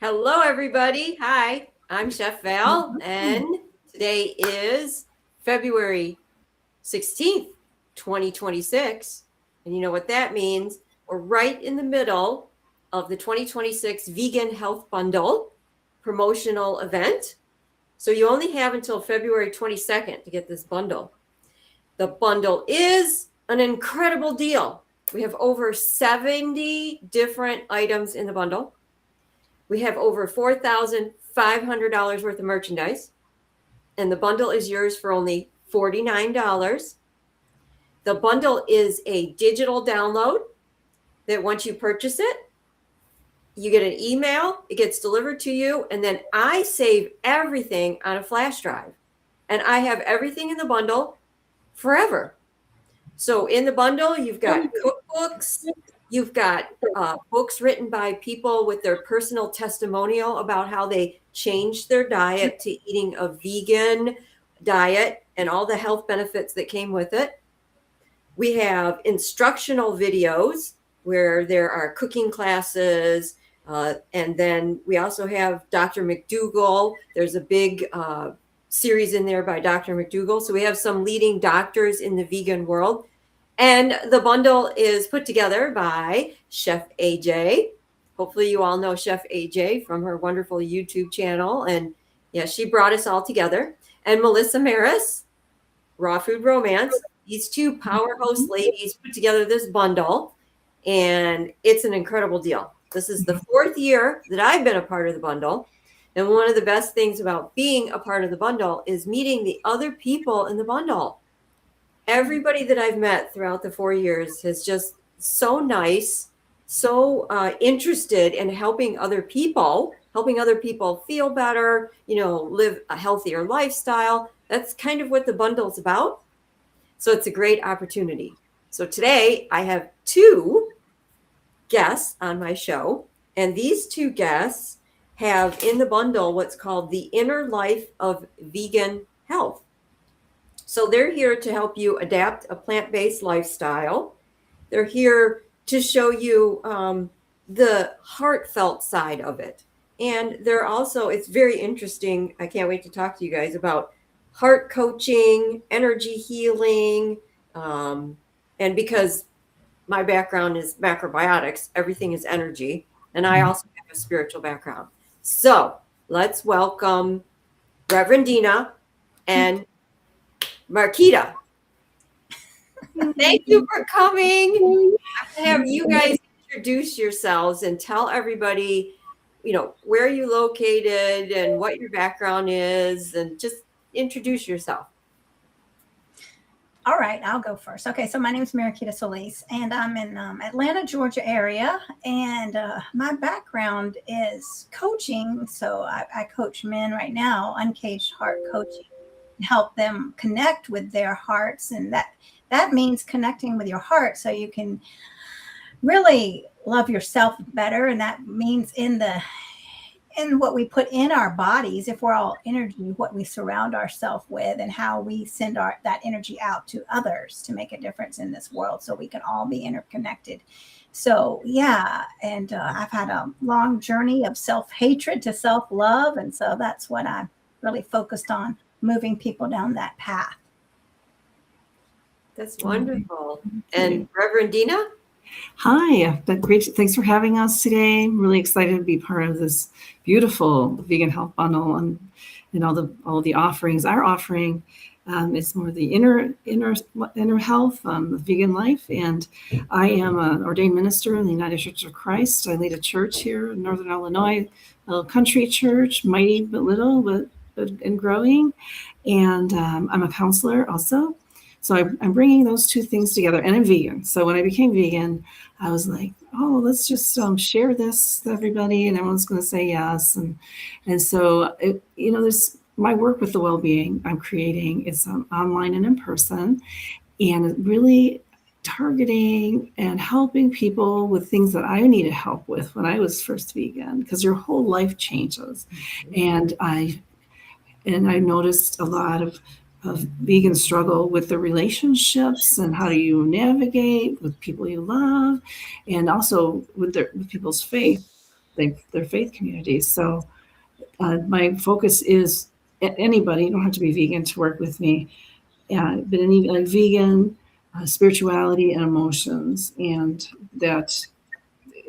Hello, everybody. Hi, I'm Chef Val, and today is February 16th, 2026. And you know what that means? We're right in the middle of the 2026 Vegan Health Bundle promotional event. So you only have until February 22nd to get this bundle. The bundle is an incredible deal. We have over 70 different items in the bundle. We have over $4,500 worth of merchandise, and the bundle is yours for only $49. The bundle is a digital download that once you purchase it, you get an email, it gets delivered to you, and then I save everything on a flash drive. And I have everything in the bundle forever. So in the bundle, you've got cookbooks, you've got books written by people with their personal testimonial about how they changed their diet to eating a vegan diet and all the health benefits that came with it. We have instructional videos where there are cooking classes. And then we also have Dr. McDougall. There's a big series in there by Dr. McDougall. So we have some leading doctors in the vegan world. And the bundle is put together by Chef AJ. Hopefully you all know Chef AJ from her wonderful YouTube channel. And yeah, she brought us all together. And Melissa Maris, Raw Food Romance. These two powerhouse ladies put together this bundle. And it's an incredible deal. This is the 4th year that I've been a part of the bundle. And one of the best things about being a part of the bundle is meeting the other people in the bundle. Everybody that I've met throughout the 4 years is just so nice, so interested in helping other people feel better, live a healthier lifestyle. That's kind of what the bundle's about. So it's a great opportunity. So today I have 2 guests on my show, and these 2 guests have in the bundle what's called the Inner Life of Vegan Health. So they're here to help you adapt a plant-based lifestyle. They're here to show you the heartfelt side of it. And they're also, it's very interesting. I can't wait to talk to you guys about heart coaching, energy healing. And because my background is macrobiotics, everything is energy. And I also have a spiritual background. So let's welcome Reverend Dina and Mariquita. Thank you for coming. I'm going to have you guys introduce yourselves and tell everybody, where you located and what your background is, and just introduce yourself. All right, I'll go first. Okay, so my name is Mariquita Solis, and I'm in Atlanta, Georgia area, and my background is coaching. So I coach men right now, Uncaged heart coaching, help them connect with their hearts, and that means connecting with your heart so you can really love yourself better, and that means in what we put in our bodies, if we're all energy, what we surround ourselves with, and how we send that energy out to others to make a difference in this world so we can all be interconnected. So, yeah, and I've had a long journey of self-hatred to self-love, and so that's what I really focused on, moving people down that path. That's wonderful. And Reverend Dina? Hi, great. Thanks for having us today. I'm really excited to be part of this beautiful vegan health bundle and all the offerings. Our offering is more the inner health, the vegan life. And I am an ordained minister in the United Church of Christ. I lead a church here in Northern Illinois, a little country church, mighty but little, but and growing. And I'm a counselor also. So I'm bringing those 2 things together, and I'm vegan. So when I became vegan, I was like, oh, let's just share this with everybody, and everyone's going to say yes. And so, there's my work with the Wellbeing I'm creating is online and in person, and really targeting and helping people with things that I needed help with when I was first vegan, because your whole life changes. And I noticed a lot of vegans struggle with the relationships and how do you navigate with people you love, and also with people's faith. their faith communities. So my focus is anybody. You don't have to be vegan to work with me, but any vegan, spirituality, and emotions, and that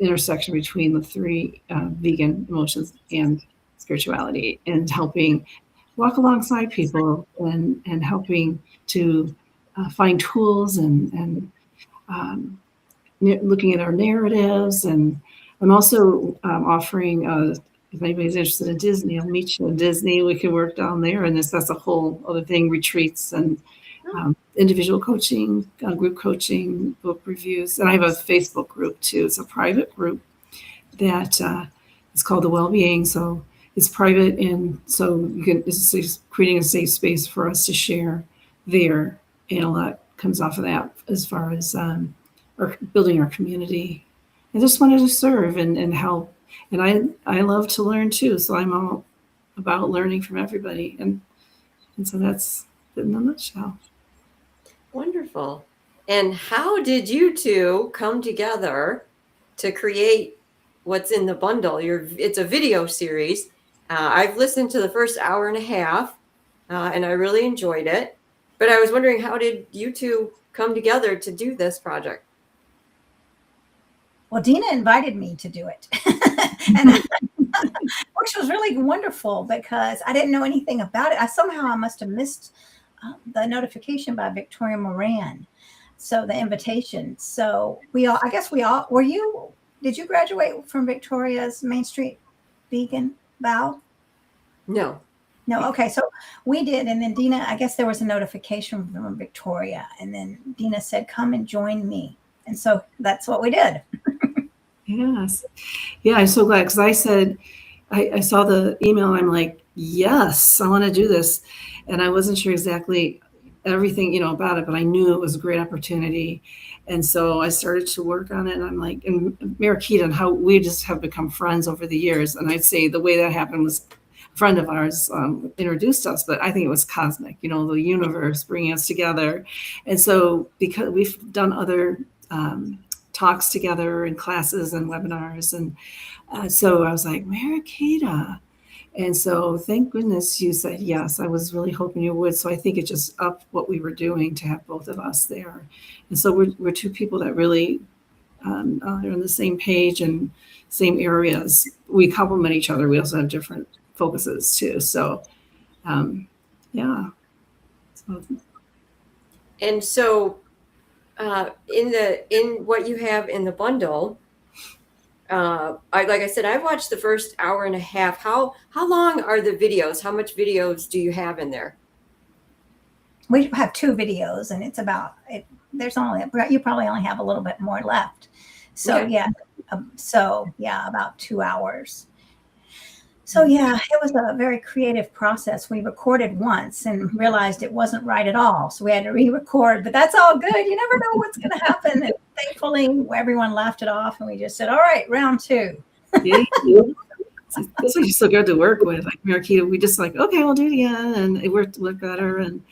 intersection between the three, vegan, emotions, and spirituality, and helping walk alongside people and helping to find tools and um, looking at our narratives. And I'm also offering, if anybody's interested in Disney, I'll meet you in Disney. We can work down there. And that's a whole other thing, retreats and individual coaching, group coaching, book reviews. And I have a Facebook group too. It's a private group that is called the Wellbeing. So it's private, and so it's creating a safe space for us to share there. And a lot comes off of that as far as our building our community. I just wanted to serve and help. And I love to learn too. So I'm all about learning from everybody. And so that's it in a nutshell. Wonderful. And how did you two come together to create what's in the bundle? It's a video series. I've listened to the first hour and a half, and I really enjoyed it. But I was wondering, how did you two come together to do this project? Well, Dina invited me to do it, and which was really wonderful because I didn't know anything about it. I must have missed the notification by Victoria Moran, so the invitation. So did you graduate from Victoria's Main Street Vegan Vow? No. Okay. So we did. And then Dina, I guess there was a notification from Victoria, and then Dina said, come and join me. And so that's what we did. Yes. Yeah, I'm so glad, because I said, I saw the email, and I'm like, yes, I want to do this. And I wasn't sure exactly everything, about it, but I knew it was a great opportunity. And so I started to work on it, and I'm like, and Mariquita, and how we just have become friends over the years. And I'd say the way that happened was a friend of ours introduced us, but I think it was cosmic, the universe bringing us together. And so because we've done other talks together and classes and webinars. And so I was like, Mariquita. And so thank goodness you said yes. I was really hoping you would. So I think it just upped what we were doing to have both of us there. And so we're two people that really are on the same page and same areas. We complement each other. We also have different focuses too. So yeah. And so in what you have in the bundle, like I said, I watched the first hour and a half. How long are the videos? How much videos do you have in there? We have 2 videos, and it's about it. You probably only have a little bit more left. So Okay. yeah, about 2 hours. So yeah, it was a very creative process. We recorded once and realized it wasn't right at all. So we had to re-record, but that's all good. You never know what's going to happen. And thankfully, everyone laughed it off, and we just said, all right, round 2. Yeah. That's what you're so good to work with. Like Mariquita, we just like, okay, we'll do it again. And it worked better. And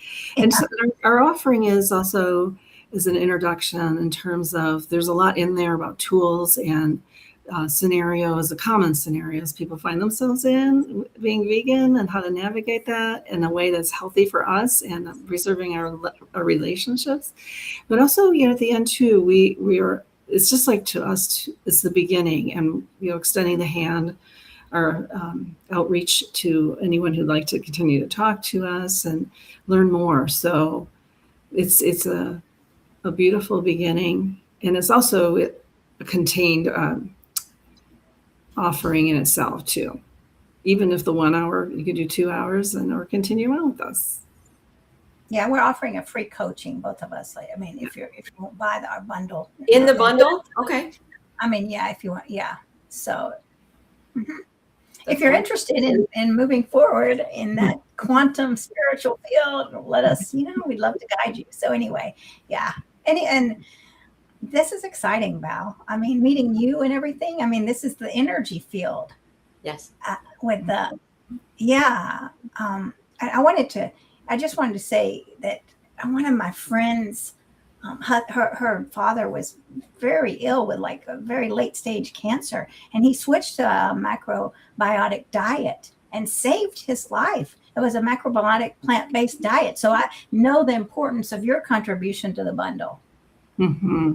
so our offering is also an introduction in terms of, there's a lot in there about tools and scenarios, the common scenarios people find themselves in being vegan, and how to navigate that in a way that's healthy for us and preserving our relationships. But also, at the end too, we are, it's just like, to us, it's the beginning, and extending the hand, our outreach to anyone who'd like to continue to talk to us and learn more. So it's a beautiful beginning, and it's also a contained offering in itself too. Even if the 1 hour, you could do 2 hours or continue on with us. Yeah, we're offering a free coaching, both of us. Like, I mean, if you won't buy our bundle. In the bundle? Okay. I mean, yeah, if you want, yeah. So if you're interested in moving forward in that quantum spiritual field, let us, we'd love to guide you. So anyway, yeah. And this is exciting, Val. I mean, meeting you and everything. I mean, this is the energy field. Yes. With the, yeah. I just wanted to say that one of my friends her father was very ill with like a very late stage cancer, and he switched to a macrobiotic diet and saved his life. It was a macrobiotic plant-based diet. So I know the importance of your contribution to the bundle. Mm-hmm.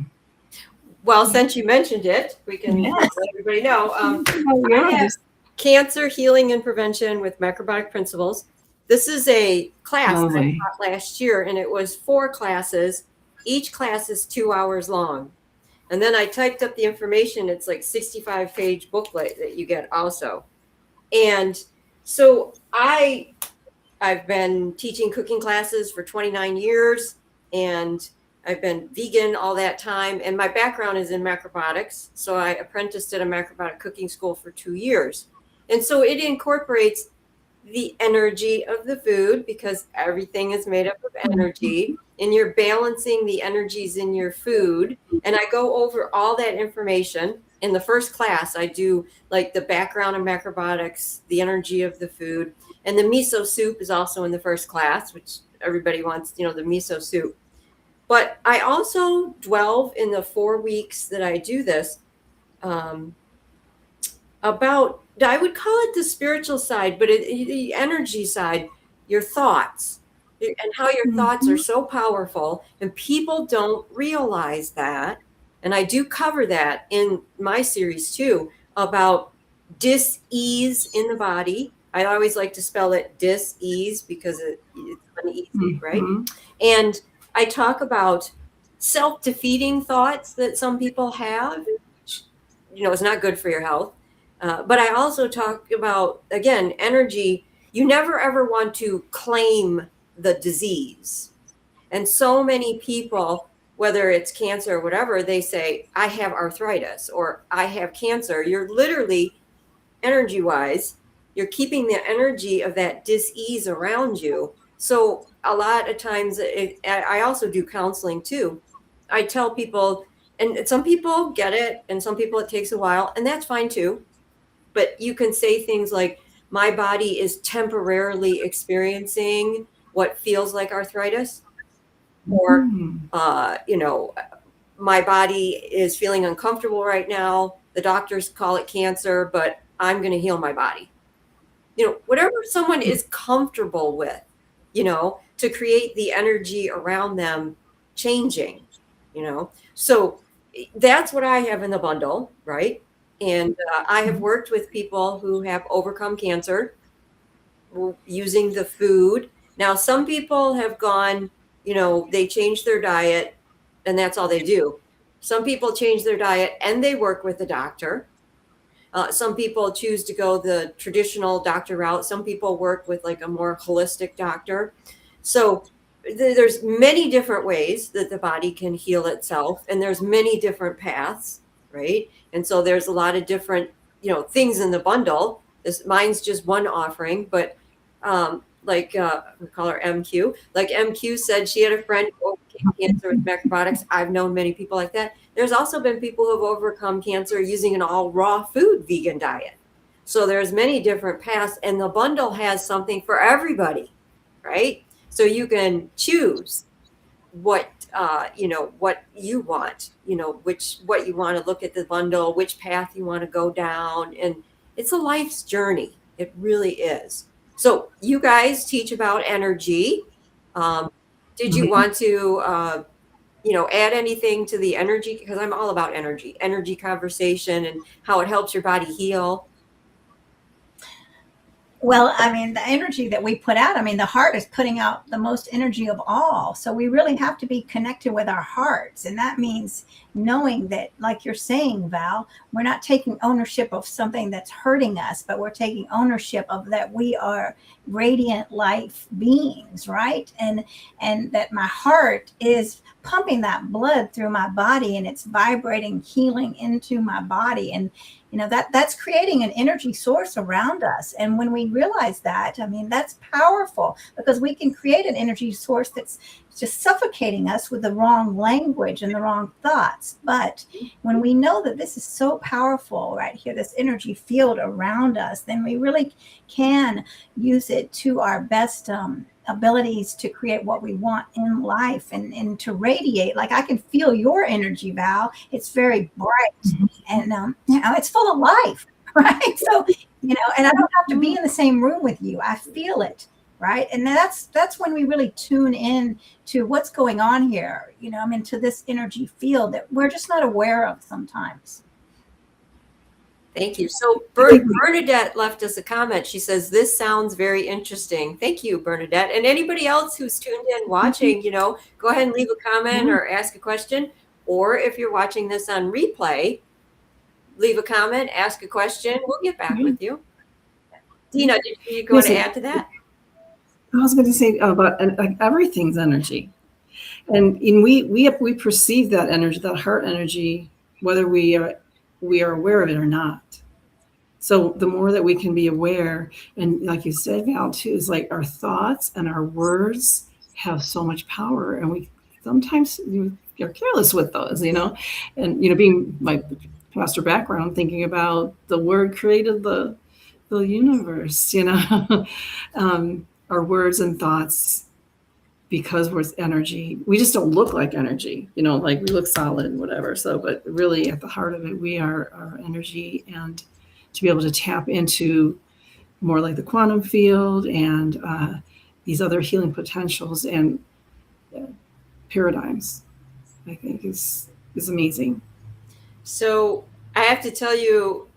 Well, since you mentioned it, we can let everybody know. I have Cancer Healing and Prevention with Macrobiotic Principles. This is a class that I taught last year, and it was 4 classes. Each class is 2 hours long. And then I typed up the information. It's like 65-page booklet that you get also. And so I've been teaching cooking classes for 29 years, and I've been vegan all that time. And my background is in macrobiotics. So I apprenticed at a macrobiotic cooking school for 2 years. And so it incorporates the energy of the food, because everything is made up of energy, and you're balancing the energies in your food. And I go over all that information. In the first class, I do like the background of macrobiotics, the energy of the food, and the miso soup is also in the first class, which everybody wants, the miso soup. But I also delve in the 4 weeks that I do this about, I would call it the spiritual side, but the energy side, your thoughts, and how your thoughts are so powerful, and people don't realize that. And I do cover that in my series too, about dis-ease in the body. I always like to spell it dis-ease because it's uneasy, right? And I talk about self-defeating thoughts that some people have, which, is not good for your health. But I also talk about, again, energy. You never ever want to claim the disease. And so many people, whether it's cancer or whatever, they say, I have arthritis or I have cancer. You're literally, energy-wise, you're keeping the energy of that dis-ease around you. So a lot of times, I also do counseling too. I tell people, and some people get it, and some people it takes a while, and that's fine too. But you can say things like, my body is temporarily experiencing what feels like arthritis, or, my body is feeling uncomfortable right now. The doctors call it cancer, but I'm going to heal my body. Whatever someone is comfortable with, to create the energy around them changing, So that's what I have in the bundle, right? And I have worked with people who have overcome cancer using the food. Now, some people have gone, they change their diet and that's all they do. Some people change their diet and they work with a doctor. Some people choose to go the traditional doctor route. Some people work with like a more holistic doctor. So there's many different ways that the body can heal itself, and there's many different paths, right? And so there's a lot of different, things in the bundle. Mine's just one offering, but we call her MQ. Like MQ said, she had a friend who overcame cancer with macrobiotics. I've known many people like that. There's also been people who have overcome cancer using an all raw food vegan diet. So there's many different paths, and the bundle has something for everybody, right? So you can choose what what you want, what you want to look at the bundle, which path you want to go down, and it's a life's journey. It really is. So you guys teach about energy. Did you want to add anything to the energy? Because I'm all about energy conversation and how it helps your body heal. Well, I mean, the energy that we put out, the heart is putting out the most energy of all. So we really have to be connected with our hearts. And that means knowing that, like you're saying, Val, we're not taking ownership of something that's hurting us, but we're taking ownership of that we are radiant life beings, right? And that my heart is pumping that blood through my body, and it's vibrating, healing into my body. And that's creating an energy source around us. And when we realize that, that's powerful, because we can create an energy source that's just suffocating us with the wrong language and the wrong thoughts. But when we know that this is so powerful right here, this energy field around us, then we really can use it to our best abilities to create what we want in life and to radiate. Like I can feel your energy, Val. It's very bright and it's full of life, right? So, and I don't have to be in the same room with you. I feel it, right? And that's when we really tune in to what's going on here, to this energy field that we're just not aware of sometimes. Thank you. So Bernadette left us a comment. She says, this sounds very interesting. Thank you, Bernadette. And anybody else who's tuned in watching, go ahead and leave a comment or ask a question. Or if you're watching this on replay, leave a comment, ask a question. We'll get back with you. Dina, did you go to add to that? I was going to say about everything's energy. And we perceive that energy, that heart energy, whether we are aware of it or not. So the more that we can be aware, and like you said, Val, too, is like our thoughts and our words have so much power, and we sometimes you're careless with those, and being my pastor background, thinking about the word created the universe, our words and thoughts. Because we're energy, we just don't look like energy, like we look solid and whatever. So, but really at the heart of it, we are our energy, and to be able to tap into more like the quantum field and these other healing potentials and paradigms, I think is amazing. So I have to tell you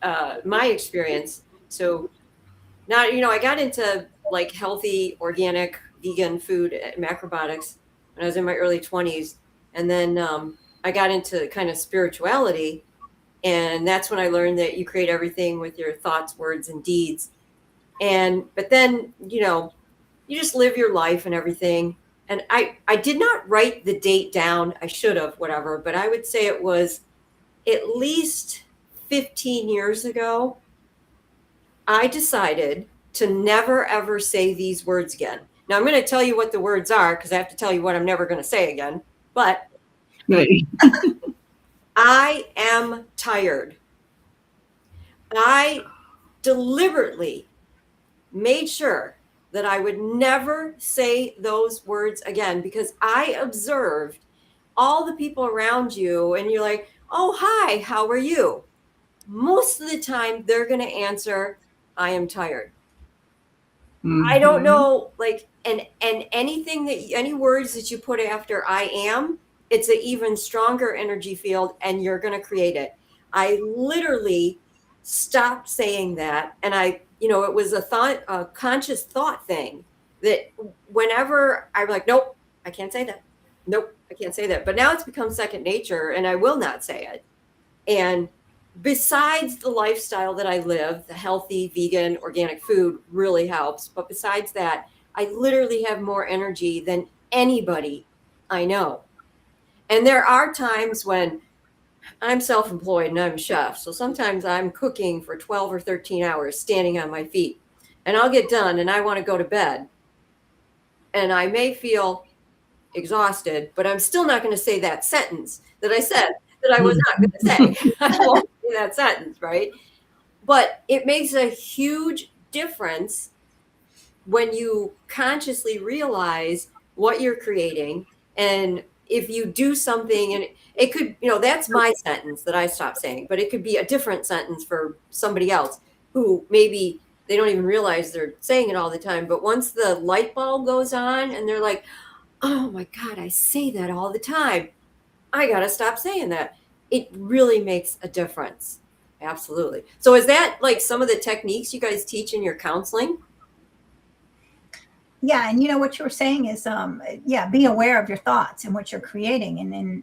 my experience. So now, I got into like healthy, organic, vegan food, macrobiotics when I was in my early 20s. And then I got into kind of spirituality. And that's when I learned that you create everything with your thoughts, words, and deeds. But then, you just live your life and everything. And I did not write the date down. I should have, whatever. But I would say it was at least 15 years ago. I decided to never, ever say these words again. Now, I'm going to tell you what the words are because I have to tell you what I'm never going to say again. But right. I am tired. I deliberately made sure that I would never say those words again because I observed all the people around you and you're like, oh, hi, how are you? Most of the time, they're going to answer, I am tired. I don't know, and anything any words that you put after I am, it's an even stronger energy field and you're going to create it. I literally stopped saying that. And it was a conscious thought thing that whenever I'm like, nope, I can't say that. Nope, I can't say that. But now it's become second nature and I will not say it. And besides the lifestyle that I live, the healthy, vegan, organic food really helps. But besides that, I literally have more energy than anybody I know. And there are times when I'm self-employed and I'm a chef. So sometimes I'm cooking for 12 or 13 hours standing on my feet. And I'll get done and I want to go to bed. And I may feel exhausted, but I'm still not going to say that sentence that I said that I was not going to say. I won't say that sentence, right? But it makes a huge difference when you consciously realize what you're creating. And if you do something, and it could, that's my sentence that I stopped saying, but it could be a different sentence for somebody else who maybe they don't even realize they're saying it all the time. But once the light bulb goes on and they're like, oh my God, I say that all the time. I got to stop saying that. It really makes a difference. Absolutely. So is that like some of the techniques you guys teach in your counseling? Yeah. And what you were saying is, be aware of your thoughts and what you're creating. And then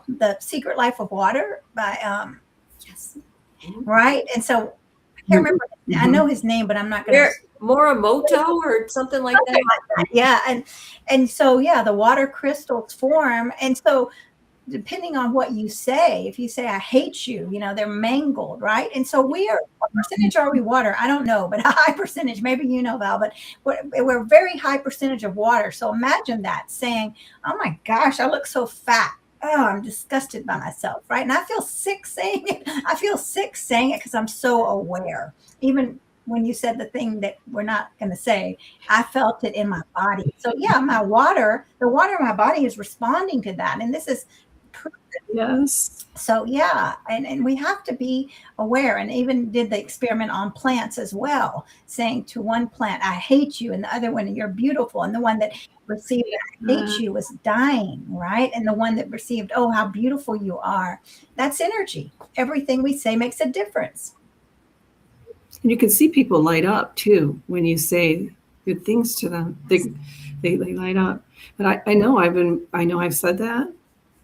The Secret Life of Water by, yes. Right. And so I can't remember, I know his name, but I'm not going to. Morimoto or something like that. Yeah. And so, the water crystals form. And so depending on what you say, if you say, I hate you, they're mangled, right? And so what percentage are we water? I don't know, but a high percentage, maybe Val, but we're a very high percentage of water. So imagine that saying, oh my gosh, I look so fat. Oh, I'm disgusted by myself, right? And I feel sick saying it. I feel sick saying it because I'm so aware. Even when you said the thing that we're not going to say, I felt it in my body. So yeah, the water in my body is responding to that. And this is proven. Yes. So yeah, and we have to be aware, and even did the experiment on plants as well, saying to one plant, I hate you, and the other one, you're beautiful. And the one that received I hate you was dying, right? And the one that received, oh, how beautiful you are. That's energy. Everything we say makes a difference. And you can see people light up too when you say good things to them. They light up. But I know I've said that,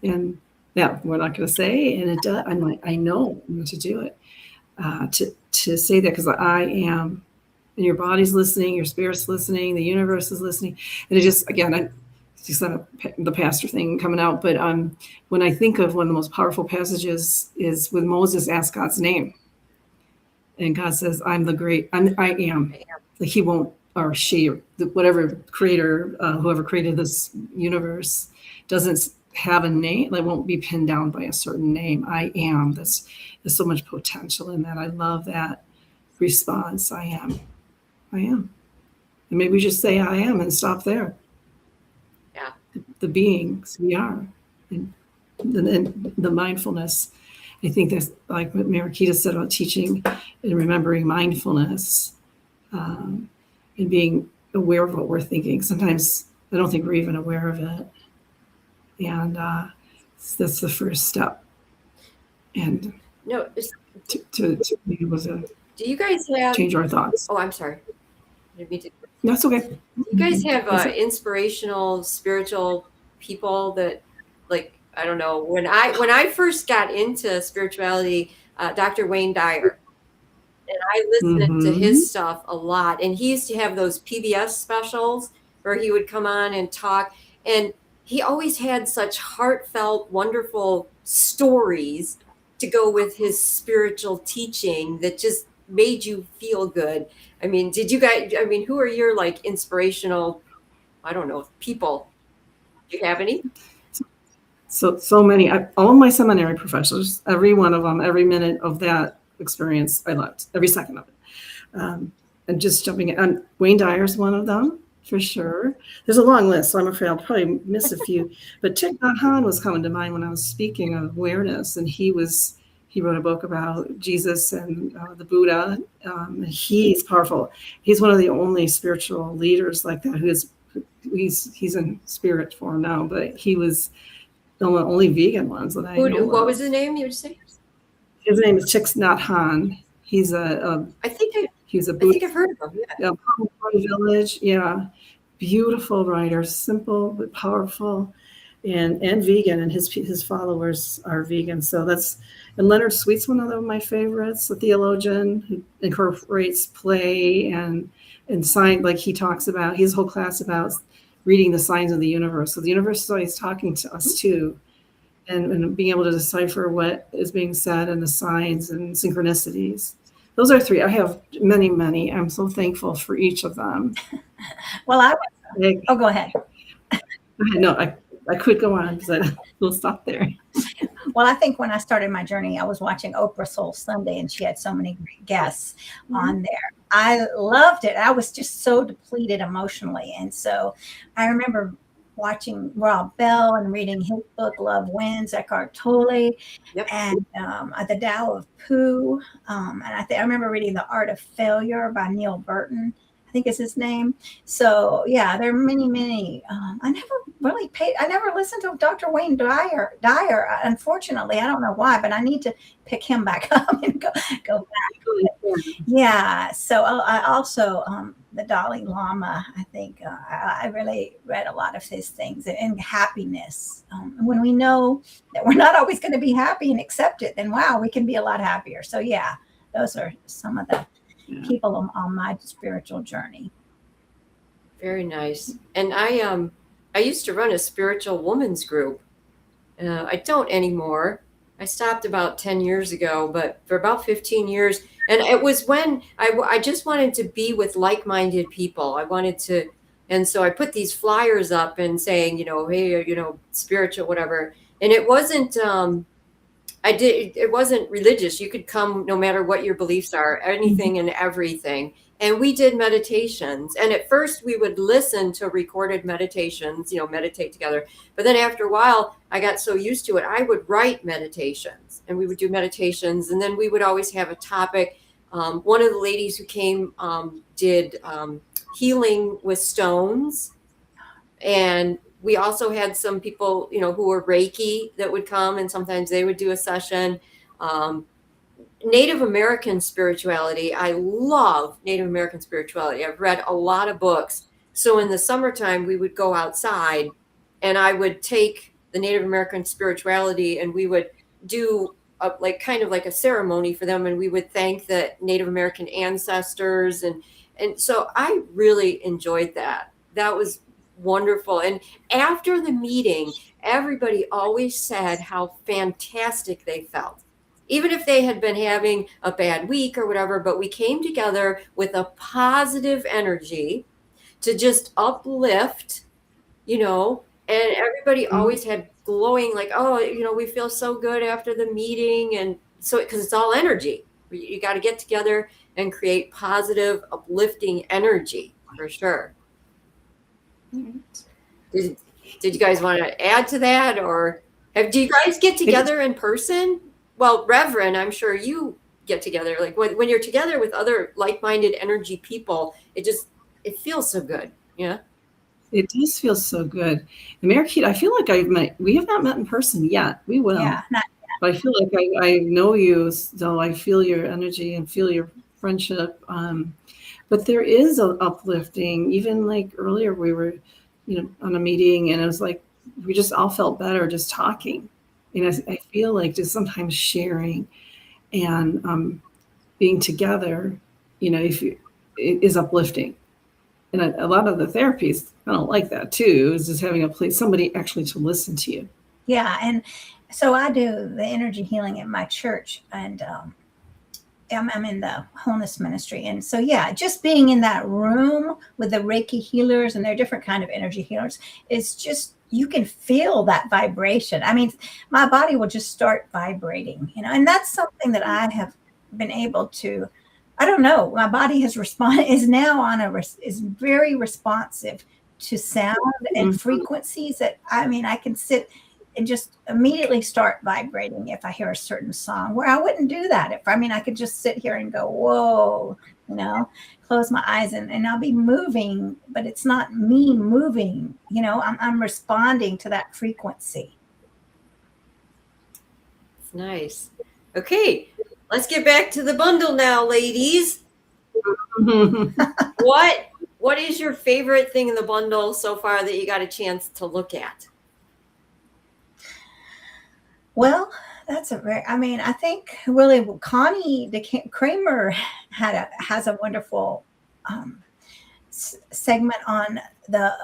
and yeah, we're not going to say, and it does. I'm like, I know to do it, to say that, because I am, and your body's listening, your spirit's listening, the universe is listening, and it just, again, I just not the pastor thing coming out, but when I think of one of the most powerful passages is when Moses asked God's name. And God says, I am. Like he won't, or she, or whatever creator, whoever created this universe doesn't have a name. They won't be pinned down by a certain name. I am. There's so much potential in that. I love that response. I am. And maybe we just say I am and stop there. Yeah. The beings we are. And the mindfulness. I think that's like what Mariquita said about teaching and remembering mindfulness, and being aware of what we're thinking. Sometimes I don't think we're even aware of it. And that's the first step. And No, to be able to do you guys have change our thoughts. Oh, I'm sorry. I didn't mean to. That's okay. Do you guys have inspirational, spiritual people that, like, I don't know, when I first got into spirituality, Dr. Wayne Dyer, and I listened to his stuff a lot, and he used to have those PBS specials where he would come on and talk, and he always had such heartfelt, wonderful stories to go with his spiritual teaching that just made you feel good. I mean, who are your like inspirational, I don't know, people? Do you have any? So many. All of my seminary professors, every one of them, every minute of that experience, I loved every second of it. And just jumping in, Wayne Dyer's one of them for sure. There's a long list, so I'm afraid I'll probably miss a few. But Thich Nhat Hanh was coming to mind when I was speaking of awareness, and he wrote a book about Jesus and the Buddha. He's powerful. He's one of the only spiritual leaders like that he's in spirit form now, but he was the only vegan ones that I know. What was his name? You would say his name is Thich Nhat Hanh. He's a Buddhist. I think I've heard of him. Yeah, Village. Yeah, beautiful writer, simple but powerful, and vegan. And his followers are vegan. So and Leonard Sweet's one of my favorites, a theologian who incorporates play and science. Like he talks about, he has a whole class about reading the signs of the universe. So the universe is always talking to us too, and being able to decipher what is being said and the signs and synchronicities. Those are three. I have many, many. I'm so thankful for each of them. Well, go ahead. No, I could go on, but we'll stop there. Well, I think when I started my journey, I was watching Oprah Soul Sunday, and she had so many great guests on there. I loved it. I was just so depleted emotionally. And so I remember watching Rob Bell and reading his book, Love Wins, Eckhart Tolle, and The Tao of Pooh. And I remember reading The Art of Failure by Neil Burton, I think is his name. So yeah, there are many, many. I never listened to Dr. Wayne Dyer. Unfortunately, I don't know why, but I need to pick him back up and go back. Yeah. So I also, the Dalai Lama, I think I really read a lot of his things, and happiness. When we know that we're not always going to be happy and accept it, then wow, we can be a lot happier. So yeah, those are some of the people on my spiritual journey. Very nice. And I used to run a spiritual women's group. I don't anymore. I stopped about 10 years ago, but for about 15 years. And it was when I just wanted to be with like-minded people. And so I put these flyers up and saying, hey, spiritual, whatever. And it wasn't I did. It wasn't religious. You could come no matter what your beliefs are, anything and everything. And we did meditations. And at first we would listen to recorded meditations, meditate together. But then after a while, I got so used to it, I would write meditations and we would do meditations. And then we would always have a topic. One of the ladies who came did healing with stones. And we also had some people, who were Reiki that would come, and sometimes they would do a session. Native American spirituality. I love Native American spirituality. I've read a lot of books. So in the summertime, we would go outside and I would take the Native American spirituality and we would do kind of like a ceremony for them. And we would thank the Native American ancestors. And so I really enjoyed that. That was wonderful. And after the meeting, everybody always said how fantastic they felt, even if they had been having a bad week or whatever. But we came together with a positive energy to just uplift, and everybody always had glowing, like, oh, we feel so good after the meeting. And so, because it's all energy, you got to get together and create positive, uplifting energy for sure. Did you guys want to add to that, or do you guys get together in person? Well, Reverend, I'm sure you get together. Like when you're together with other like-minded energy people, it feels so good. Yeah. It does feel so good. And Mariquita, I feel like we have not met in person yet. We will. Yeah, not yet. But I feel like I know you, so I feel your energy and feel your friendship. But there is an uplifting. Even like earlier, we were, on a meeting, and it was like we just all felt better just talking. I feel like just sometimes sharing and being together, is uplifting. And a lot of the therapies, I don't like that too. Is just having a place, somebody actually to listen to you. Yeah, and so I do the energy healing at my church, and I'm in the wholeness ministry. And so, yeah, just being in that room with the Reiki healers, and they're different kind of energy healers, is just, you can feel that vibration. I mean, my body will just start vibrating, and that's something that I have been able to, I don't know, my body has is now is very responsive to sound and frequencies that, I can sit and just immediately start vibrating if I hear a certain song, where I wouldn't do that I could just sit here and go, whoa, close my eyes and I'll be moving, but it's not me moving, I'm responding to that frequency. It's nice. Okay, let's get back to the bundle now, ladies. What is your favorite thing in the bundle so far that you got a chance to look at? Well, that's I think really Connie Kramer has a wonderful segment on the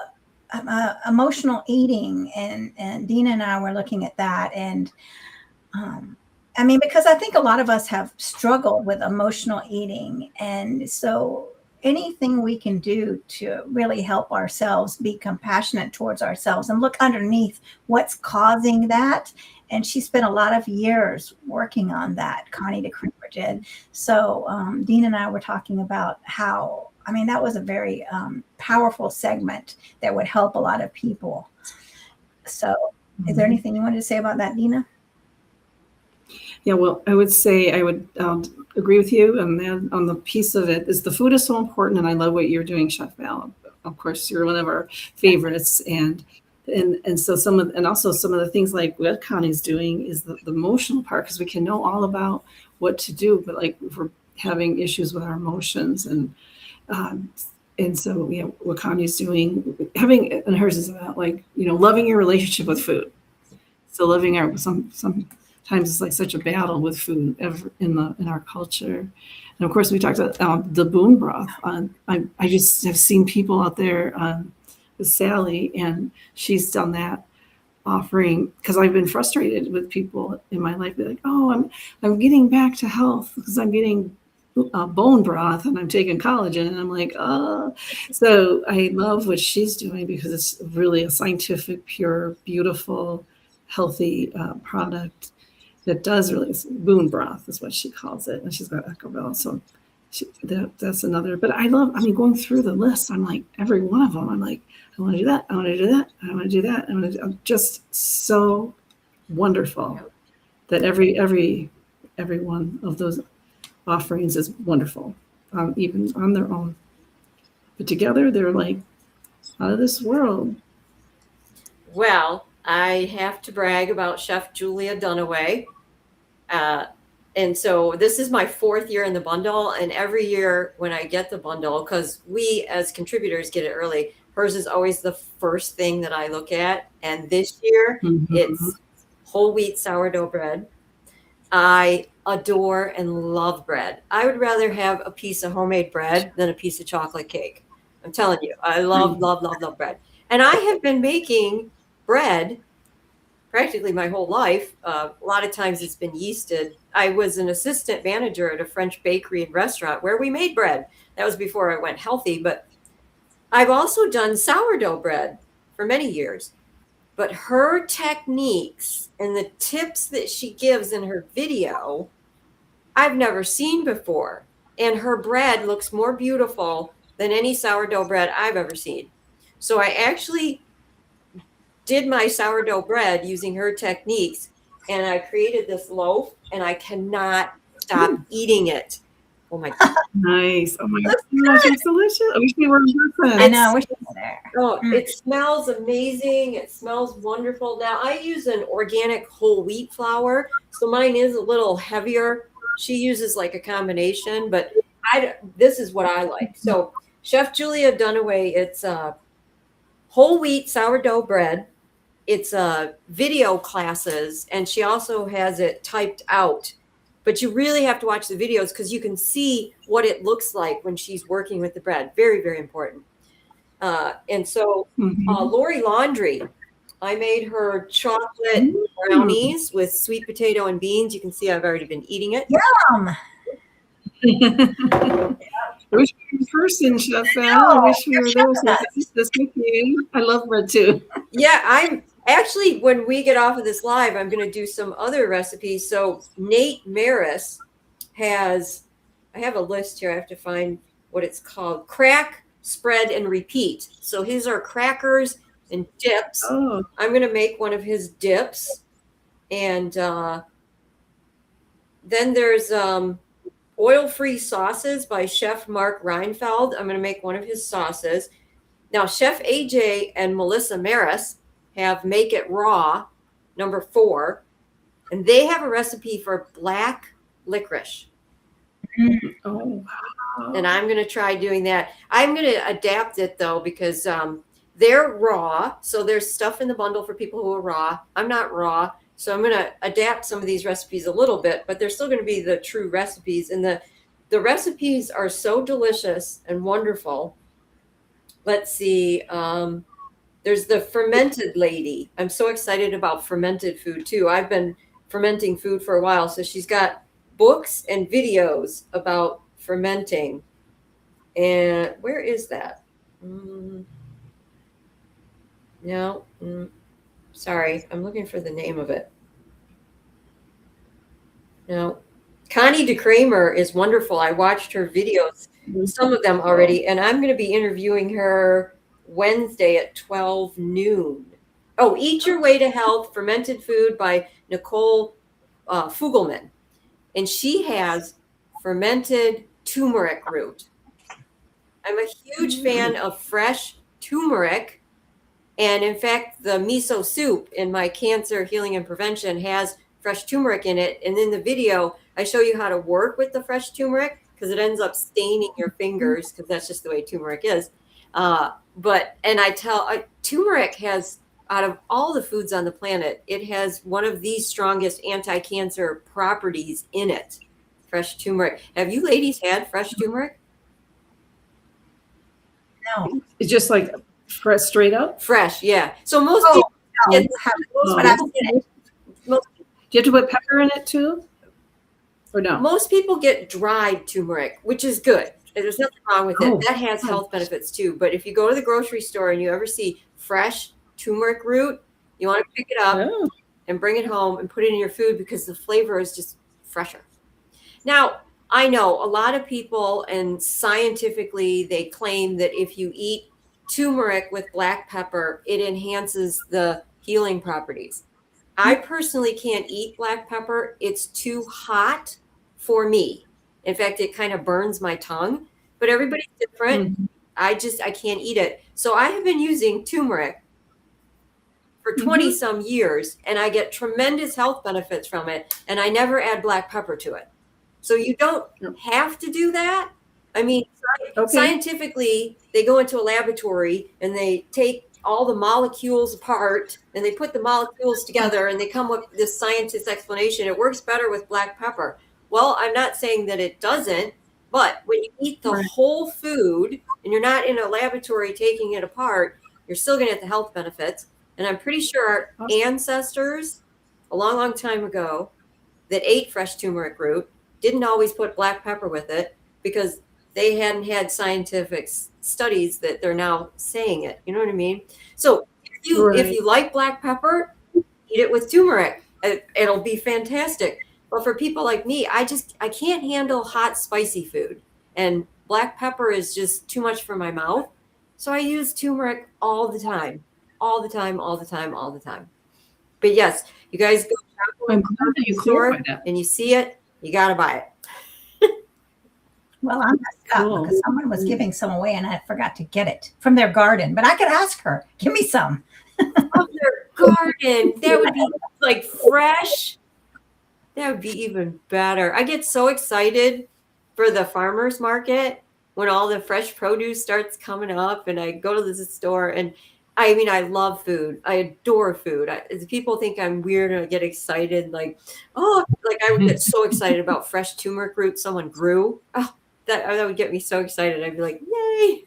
emotional eating, and Dina and I were looking at that, and because I think a lot of us have struggled with emotional eating, and so anything we can do to really help ourselves be compassionate towards ourselves and look underneath what's causing that. And she spent a lot of years working on that. Connie Kramer did. So Dina and I were talking about how, that was a very powerful segment that would help a lot of people. So is there anything you wanted to say about that, Dina? Yeah, well, I would say I would agree with you. And then on the piece of it is the food is so important. And I love what you're doing, Chef Val. Of course, you're one of our favorites. And so also some of the things like what Connie's doing is the emotional part, because we can know all about what to do, but like if we're having issues with our emotions and so what Connie's doing, and hers is about loving your relationship with food. So loving sometimes it's like such a battle with food in our culture. And of course we talked about the bone broth. I just have seen people out there with Sally, and she's done that offering, because I've been frustrated with people in my life. They're like, oh, I'm getting back to health because I'm getting bone broth and I'm taking collagen, and I'm like, oh. So I love what she's doing because it's really a scientific, pure, beautiful, healthy product. that does really, boon broth is what she calls it. And she's got Echo Bell. So that's another, but I mean, going through the list, I'm like, every one of them, I'm like, I want to do that. I want to do that. I want to do that. I'm just so wonderful that every one of those offerings is wonderful, even on their own. But together, they're like out of this world. Well, I have to brag about Chef Julia Dunaway. And so this is my 4th year in the bundle. And every year when I get the bundle, because we as contributors get it early, hers is always the first thing that I look at. And this year it's whole wheat sourdough bread. I adore and love bread. I would rather have a piece of homemade bread than a piece of chocolate cake. I'm telling you, I love bread. And I have been making bread practically my whole life. A lot of times it's been yeasted. I was an assistant manager at a French bakery and restaurant where we made bread. That was before I went healthy, but I've also done sourdough bread for many years. But her techniques and the tips that she gives in her video, I've never seen before. And her bread looks more beautiful than any sourdough bread I've ever seen. So I actually did my sourdough bread using her techniques, and I created this loaf, and I cannot stop eating it. Oh my God. Nice. Oh my gosh, it's delicious. I wish we were in person. I know. I wish we were there. Oh, it smells amazing. It smells wonderful. Now I use an organic whole wheat flour, so mine is a little heavier. She uses like a combination, but this is what I like. So Chef Julia Dunaway, it's whole wheat sourdough bread. It's video classes, and she also has it typed out. But you really have to watch the videos because you can see what it looks like when she's working with the bread. Very, very important. And so Lori Laundrie, I made her chocolate brownies with sweet potato and beans. You can see I've already been eating it. Yum. I wish we were in person, Chef Al. I wish we were there so I could eat this with you. I love bread too. Yeah, I'm actually, when we get off of this live, I'm going to do some other recipes. So Nate Maris has, I have a list here. I have to find what it's called. Crack, spread, and repeat. So his are crackers and dips. Oh. I'm going to make one of his dips. And then there's oil-free sauces by Chef Mark Reinfeld. I'm going to make one of his sauces. Now, Chef AJ and Melissa Maris have Make It Raw, number 4. And they have a recipe for black licorice. Oh, wow. And I'm going to try doing that. I'm going to adapt it, though, because they're raw. So there's stuff in the bundle for people who are raw. I'm not raw. So I'm going to adapt some of these recipes a little bit, but they're still going to be the true recipes. And the recipes are so delicious and wonderful. Let's see. There's the fermented lady. I'm so excited about fermented food, too. I've been fermenting food for a while. So she's got books and videos about fermenting. And where is that? No. Sorry, I'm looking for the name of it. No. Connie DeCramer is wonderful. I watched her videos, some of them already, and I'm going to be interviewing her Wednesday at 12 noon. Oh, Eat Your Way to Health, Fermented Food by Nicole Fugelman. And she has fermented turmeric root. I'm a huge fan of fresh turmeric. And in fact, the miso soup in my cancer healing and prevention has fresh turmeric in it. And in the video, I show you how to work with the fresh turmeric because it ends up staining your fingers because that's just the way turmeric is. Turmeric has, out of all the foods on the planet, it has one of the strongest anti-cancer properties in it. Fresh turmeric. Have you ladies had fresh turmeric? No. It's just like fresh, straight up? Fresh, yeah. So most people get, Do you have to put pepper in it too? Or no? Most people get dried turmeric, which is good. There's nothing wrong with it. That has health benefits too. But if you go to the grocery store and you ever see fresh turmeric root, you want to pick it up and bring it home and put it in your food because the flavor is just fresher. Now, I know a lot of people, and scientifically, they claim that if you eat turmeric with black pepper, it enhances the healing properties. I personally can't eat black pepper. It's too hot for me. In fact, it kind of burns my tongue, but everybody's different. Mhm. I can't eat it. So I have been using turmeric for 20 some years, and I get tremendous health benefits from it, and I never add black pepper to it. So you don't have to do that. I mean, scientifically, they go into a laboratory and they take all the molecules apart and they put the molecules together and they come up with this scientist explanation. It works better with black pepper. Well, I'm not saying that it doesn't, but when you eat the whole food and you're not in a laboratory taking it apart, you're still going to get the health benefits. And I'm pretty sure our ancestors a long, long time ago that ate fresh turmeric root didn't always put black pepper with it because they hadn't had scientific studies that they're now saying it. You know what I mean? So if you like black pepper, eat it with turmeric. It'll be fantastic. But for people like me, I can't handle hot, spicy food. And black pepper is just too much for my mouth. So I use turmeric all the time. All the time, all the time, all the time. But yes, you guys go to the store and you see it, you got to buy it. Well, I'm messed up because someone was giving some away and I forgot to get it from their garden. But I could ask her, give me some. From their garden. That would be like fresh. That would be even better. I get so excited for the farmer's market when all the fresh produce starts coming up and I go to the store and I mean, I love food. I adore food. People think I'm weird and I get excited. Like I would get so excited about fresh turmeric root someone grew. Oh, that would get me so excited. I'd be like, yay.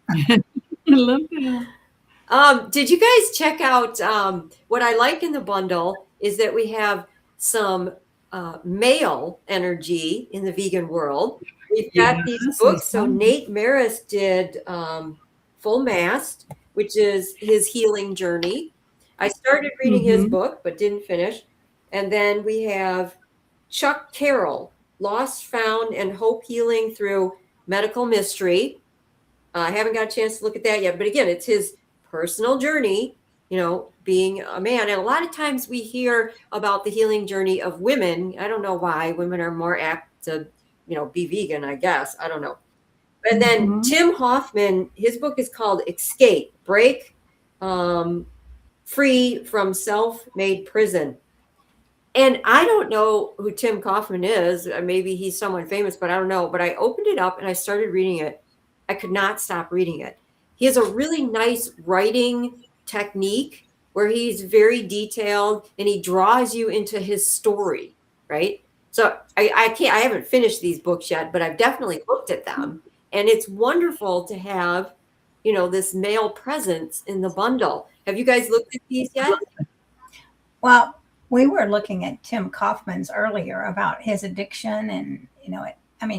I love that. Did you guys check out what I like in the bundle is that we have some male energy in the vegan world. We've got these books. So Nate Maris did Full Mast, which is his healing journey. I started reading his book, but didn't finish. And then we have Chuck Carroll, Lost, Found, and Hope Healing Through Medical Mystery. I haven't got a chance to look at that yet. But again, it's his personal journey, being a man. And a lot of times we hear about the healing journey of women. I don't know why women are more apt to, be vegan, I guess. I don't know. And then Tim Hoffman, his book is called Escape, Break Free from Self-Made Prison. And I don't know who Tim Hoffman is. Maybe he's someone famous, but I don't know. But I opened it up and I started reading it. I could not stop reading it. He has a really nice writing technique where he's very detailed and he draws you into his story, right? So I haven't finished these books yet, but I've definitely looked at them. And it's wonderful to have, this male presence in the bundle. Have you guys looked at these yet? Well, we were looking at Tim Kaufman's earlier about his addiction and,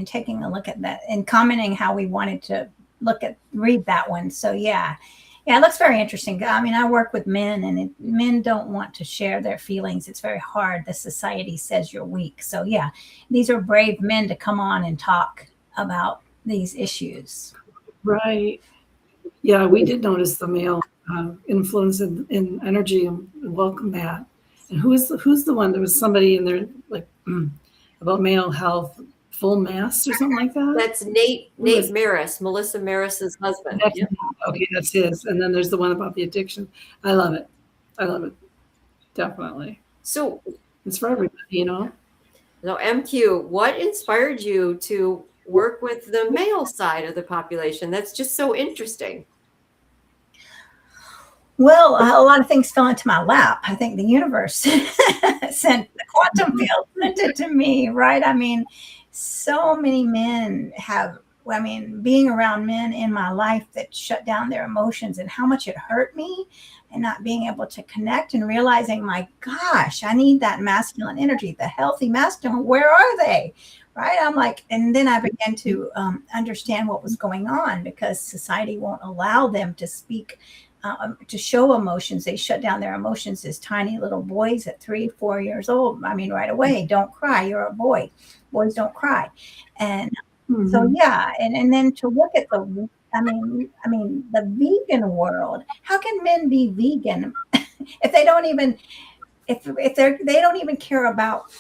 taking a look at that and commenting how we wanted to read that one. So, yeah, it looks very interesting. I mean, I work with men and men don't want to share their feelings. It's very hard. The society says you're weak. So, yeah, these are brave men to come on and talk about these issues. Right. Yeah, we did notice the male influence in energy and welcome that. And who's the one? There was somebody in there like about male health, Full Mast or something like that. That's Nate Maris, Melissa Maris's husband. Okay, that's his. And then there's the one about the addiction. I love it. Definitely. So it's for everybody, Now, MQ, what inspired you to work with the male side of the population? That's just so interesting. Well, a lot of things fell into my lap. I think the universe sent the quantum field sent it to me, right? I mean, so many men being around men in my life that shut down their emotions and how much it hurt me and not being able to connect and realizing, my gosh, I need that masculine energy, the healthy masculine. Where are they? Right. I'm like, and then I began to understand what was going on because society won't allow them to speak to show emotions. They shut down their emotions as tiny little boys at 3, 4 years old. I mean, right away, don't cry. You're a boy. Boys don't cry. And so, yeah. And then to look at I mean, the vegan world, how can men be vegan if they don't even, they don't even care about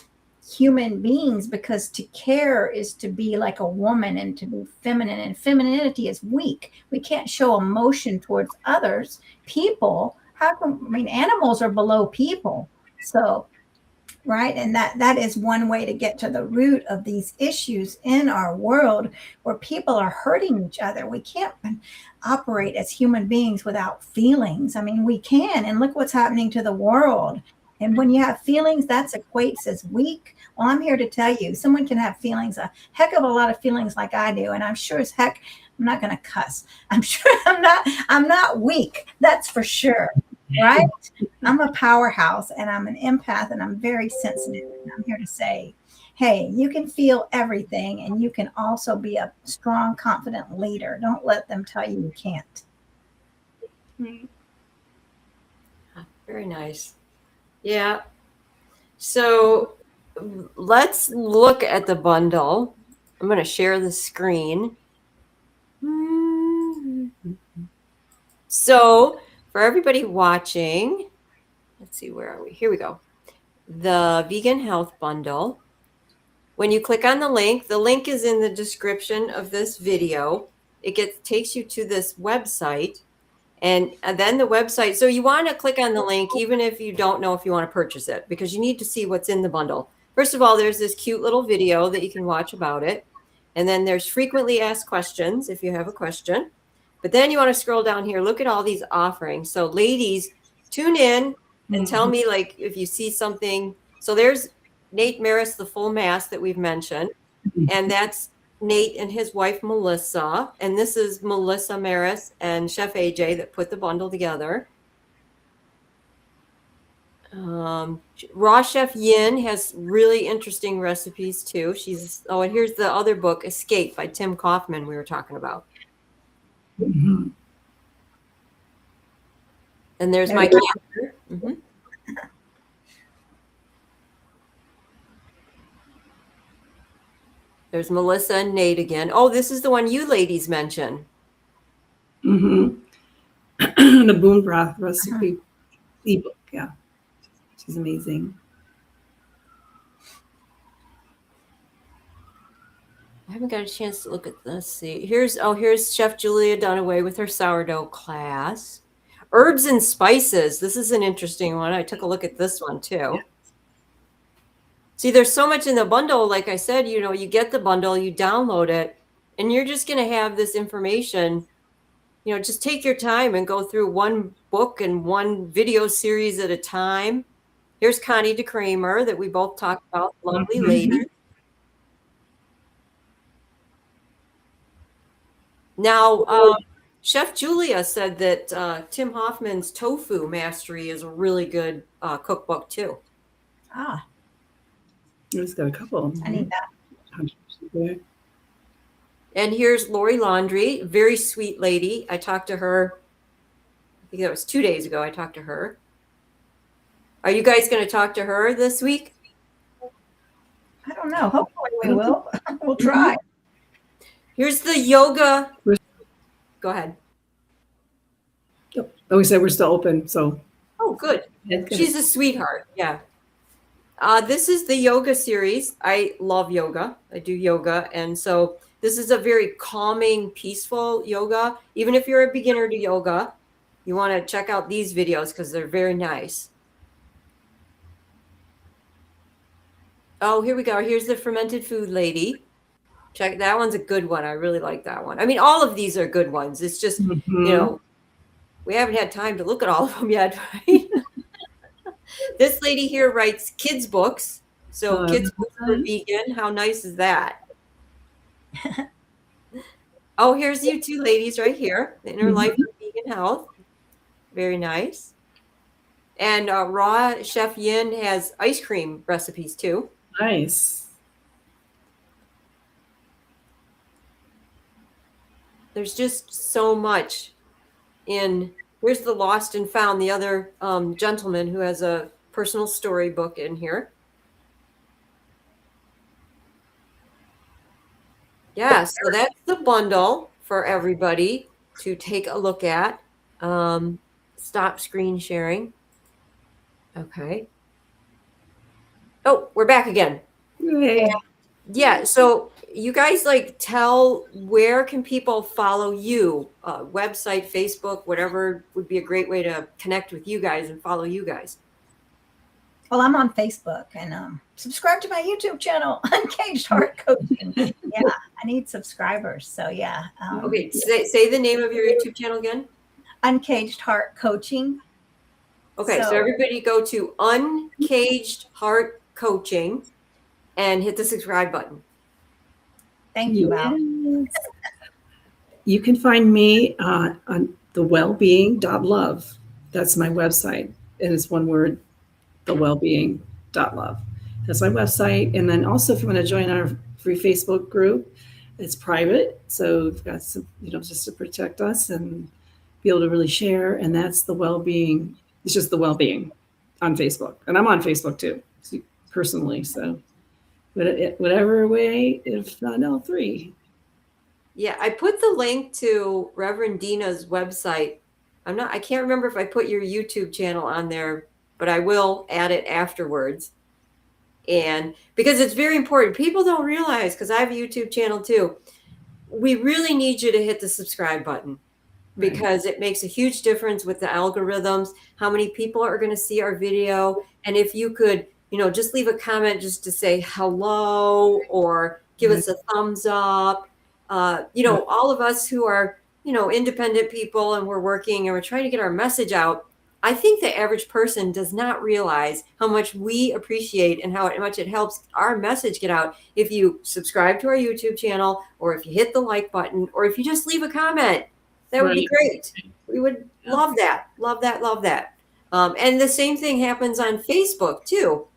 human beings, because to care is to be like a woman and to be feminine, and femininity is weak. We can't show emotion towards others. People, how come, I mean, animals are below people. So, right, and that is one way to get to the root of these issues in our world, where people are hurting each other. We can't operate as human beings without feelings. I mean, we can, and look what's happening to the world. And when you have feelings, that equates as weak. Well, I'm here to tell you, someone can have feelings, a heck of a lot of feelings like I do, and I'm sure as heck, I'm not going to cuss. I'm sure I'm not weak. That's for sure. Right? I'm a powerhouse, and I'm an empath, and I'm very sensitive. And I'm here to say, hey, you can feel everything, and you can also be a strong, confident leader. Don't let them tell you you can't. Very nice. Yeah. So let's look at the bundle. I'm going to share the screen. So for everybody watching, let's see, where are we? Here we go. The Vegan Health Bundle. When you click on the link is in the description of this video. It takes you to this website. And then the website, so you want to click on the link even if you don't know if you want to purchase it, because you need to see what's in the bundle. First of all, there's this cute little video that you can watch about it. And then there's frequently asked questions if you have a question. But then you want to scroll down here, look at all these offerings. So ladies, tune in and tell me, like, if you see something. So there's Nate Maris, the full mask that we've mentioned. And that's Nate and his wife, Melissa. And this is Melissa Maris and Chef AJ that put the bundle together. Raw Chef Yin has really interesting recipes too. And here's the other book, Escape by Tim Kaufman, we were talking about. And there's my calendar. There's Melissa and Nate again. Oh, this is the one you ladies mentioned. The Boom Broth recipe ebook. Yeah, she's amazing. I haven't got a chance to look at this. See, here's Chef Julia Dunaway with her sourdough class. Herbs and spices. This is an interesting one. I took a look at this one too. Yeah. See, there's so much in the bundle. Like I said, you get the bundle, you download it, and you're just going to have this information. Just take your time and go through one book and one video series at a time. Here's Connie DeCramer that we both talked about. Lovely lady. Now, Chef Julia said that Tim Hoffman's Tofu Mastery is a really good cookbook too. He's got a couple. I need that. And here's Lori Laundrie, very sweet lady. I talked to her, I think that was 2 days ago I talked to her. Are you guys going to talk to her this week? I don't know. Hopefully we will. We'll try. Here's the yoga. Go ahead. Oh, we said we're still open, so. Oh, good. She's a sweetheart. Yeah. This is the yoga series. I love yoga. I do yoga. And so this is a very calming, peaceful yoga. Even if you're a beginner to yoga, you want to check out these videos because they're very nice. Oh, here we go. Here's the fermented food lady. Check, that one's a good one. I really like that one. I mean, all of these are good ones. It's just, we haven't had time to look at all of them yet, right? This lady here writes kids' books. So kids' books for vegan. How nice is that? Oh, here's you two ladies right here. The Inner Life of Vegan Health. Very nice. And Raw Chef Yin has ice cream recipes too. Nice. There's just so much in Here's the Lost and Found, the other gentleman who has a personal storybook in here. Yeah, so that's the bundle for everybody to take a look at. Stop screen sharing. Okay. Oh, we're back again. Yay. Yeah, so you guys like tell where can people follow you? Website, Facebook, whatever would be a great way to connect with you guys and follow you guys. Well, I'm on Facebook, and subscribe to my YouTube channel, Uncaged Heart Coaching. Yeah, I need subscribers. So yeah. Okay, say the name of your YouTube channel again. Uncaged Heart Coaching. Okay, so everybody go to Uncaged Heart Coaching and hit the subscribe button. Thank you, Val. Yes. You can find me on thewellbeing.love. That's my website. And it's one word, thewellbeing.love. That's my website. And then also, if you want to join our free Facebook group, it's private. So we've got some, just to protect us and be able to really share. And that's the Wellbeing. It's just the Wellbeing on Facebook. And I'm on Facebook too, personally. So whatever way, if not all three. Yeah, I put the link to Reverend Dina's website. I can't remember if I put your YouTube channel on there, but I will add it afterwards. And because it's very important, people don't realize, because I have a YouTube channel too, we really need you to hit the subscribe button, because it makes a huge difference with the algorithms, how many people are going to see our video. And if you could, just leave a comment just to say hello or give us a thumbs up. All of us who are, independent people and we're working and we're trying to get our message out. I think the average person does not realize how much we appreciate and how much it helps our message get out if you subscribe to our YouTube channel, or if you hit the like button, or if you just leave a comment. That would be great. We would love that. Love that. Love that. And the same thing happens on Facebook too.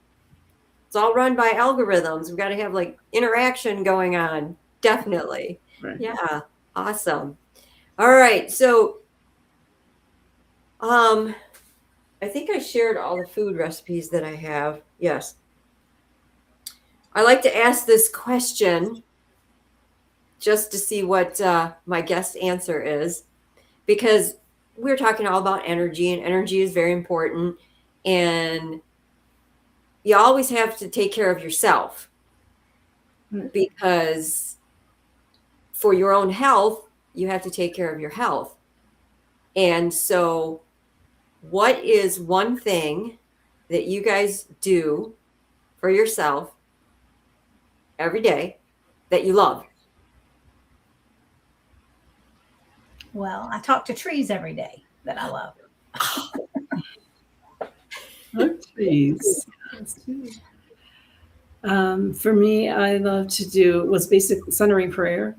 It's all run by algorithms. We've got to have like interaction going on. Definitely. Right. Yeah. Awesome. All right. So, I think I shared all the food recipes that I have. Yes. I like to ask this question just to see what my guest answer is, because we're talking all about energy, and energy is very important. And you always have to take care of yourself, because for your own health, you have to take care of your health. And so what is one thing that you guys do for yourself every day that you love? Well, I talk to trees every day that I love. Trees. For me, I love to do what's basic centering prayer,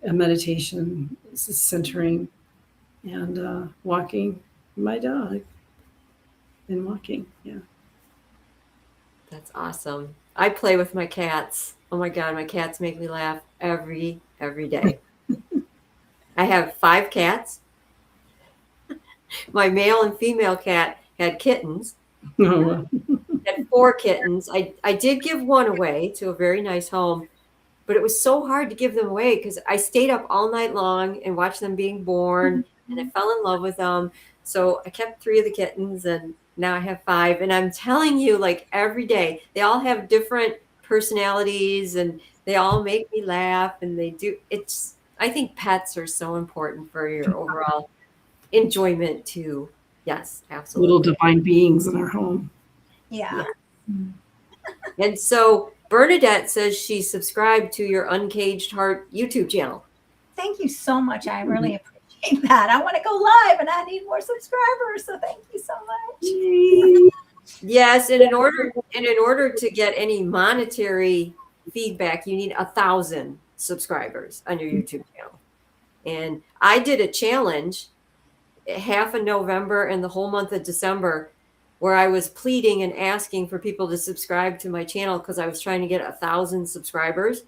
a meditation, centering, and walking my dog and walking. Yeah. That's awesome. I play with my cats. Oh my God, my cats make me laugh every day. I have 5 cats. My male and female cat had kittens. Oh, Had 4 kittens. I did give one away to a very nice home, but it was so hard to give them away because I stayed up all night long and watched them being born, and I fell in love with them. So I kept 3 of the kittens, and now I have 5. And I'm telling you, like every day, they all have different personalities and they all make me laugh, and they do. I think pets are so important for your overall enjoyment too. Yes, absolutely. little divine beings in our home. Yeah. And so Bernadette says she subscribed to your Uncaged Heart YouTube channel. Thank you so much. I really appreciate that. I want to go live and I need more subscribers. So thank you so much. Yes, and in order to get any monetary feedback, you need 1,000 subscribers on your YouTube channel. And I did a challenge half of November and the whole month of December, where I was pleading and asking for people to subscribe to my channel because I was trying to get 1,000 subscribers.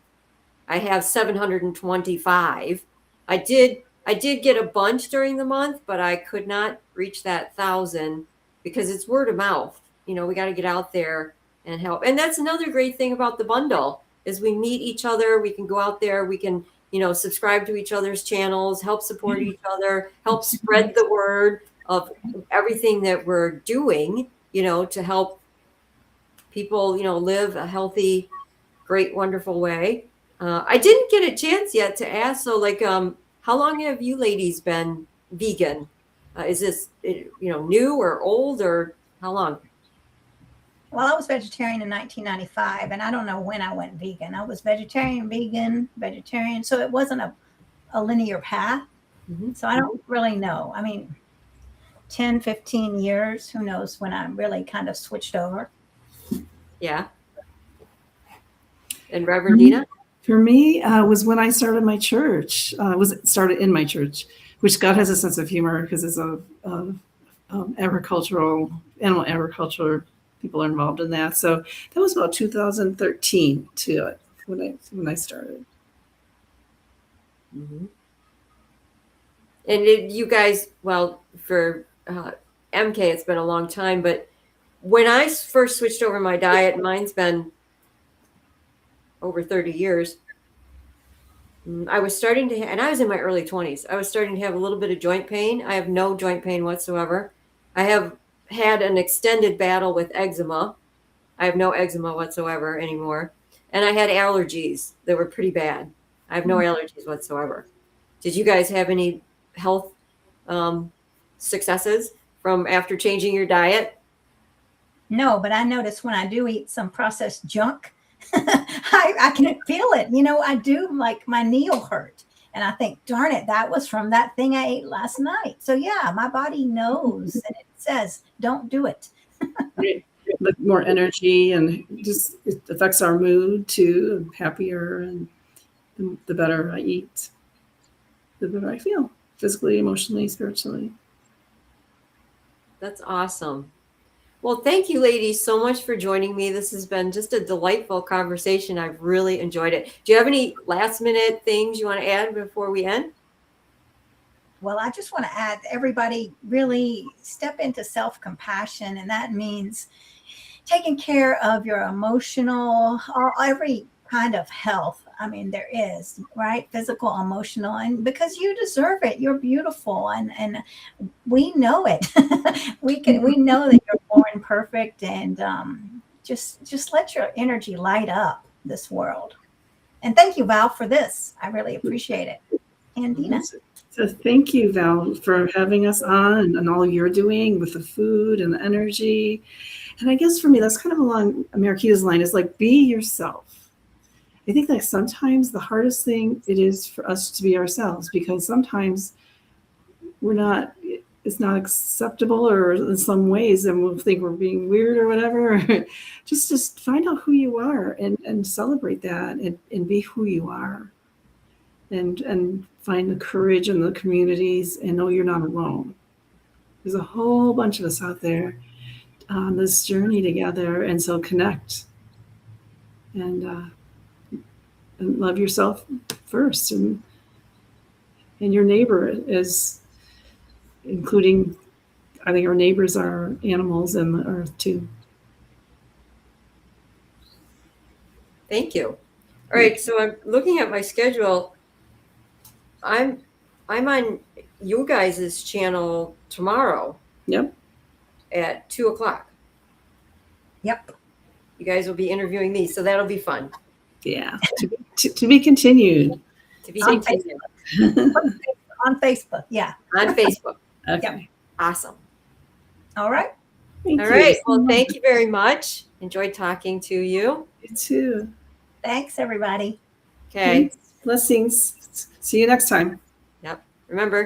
I have 725. I did I did get a bunch during the month, but I could not reach that 1,000 because it's word of mouth. We got to get out there and help. And that's another great thing about the bundle is we meet each other. We can go out there. We can, subscribe to each other's channels, help support each other, help spread the word of everything that we're doing, to help people, live a healthy, great, wonderful way. I didn't get a chance yet to ask. So how long have you ladies been vegan? Is this, new or old or how long? Well, I was vegetarian in 1995, and I don't know when I went vegan. I was vegetarian, vegetarian. So it wasn't a linear path. Mm-hmm. So I don't really know. I mean, 10, 15 years, who knows when I really kind of switched over. Yeah. And Reverend Dina? For me, was when I started my church. Started in my church, which God has a sense of humor because it's animal agriculture. People are involved in that. So that was about 2013 when I started. Mm-hmm. And you guys, well, for MK, it's been a long time, but when I first switched over my diet, mine's been over 30 years. I was starting to, and I was in my early 20s. I was starting to have a little bit of joint pain. I have no joint pain whatsoever. I have had an extended battle with eczema. I have no eczema whatsoever anymore. And I had allergies that were pretty bad. I have no allergies whatsoever. Did you guys have any health successes from after changing your diet? No, but I notice when I do eat some processed junk, I can feel it. I do, like my knee will hurt. And I think, darn it, that was from that thing I ate last night. So yeah, my body knows and it says, don't do it. More energy, and just it affects our mood too. I'm happier, and the better I eat, the better I feel physically, emotionally, spiritually. That's awesome. Well, thank you, ladies, so much for joining me. This has been just a delightful conversation. I've really enjoyed it. Do you have any last minute things you want to add before we end? Well, I just want to add, everybody really step into self-compassion, and that means taking care of your emotional, every kind of health. I mean, there is, right? Physical, emotional, and because you deserve it. You're beautiful, and we know it. we know that you're born perfect, and just let your energy light up this world. And thank you, Val, for this. I really appreciate it. And Dina. So thank you, Val, for having us on and all you're doing with the food and the energy. And I guess for me, that's kind of along Mariquita's line, is like, be yourself. I think that sometimes the hardest thing it is for us to be ourselves, because sometimes it's not acceptable, or in some ways, and we'll think we're being weird or whatever. just find out who you are and celebrate that and be who you are. And find the courage in the communities and know you're not alone. There's a whole bunch of us out there on this journey together, and so connect and love yourself first, and your neighbor is, including, I think our neighbors are animals and the earth too. Thank you. All right, so I'm looking at my schedule. I'm on you guys' channel tomorrow. Yep. At 2:00. Yep. You guys will be interviewing me, so that'll be fun. Yeah. To be continued. To be continued. On Facebook. Yeah. On Facebook. Okay. Yep. Awesome. All right. Thank All you. right. Well, thank you very much. Enjoyed talking to you. You too. Thanks, everybody. Okay. Blessings. See you next time. Yep. Remember,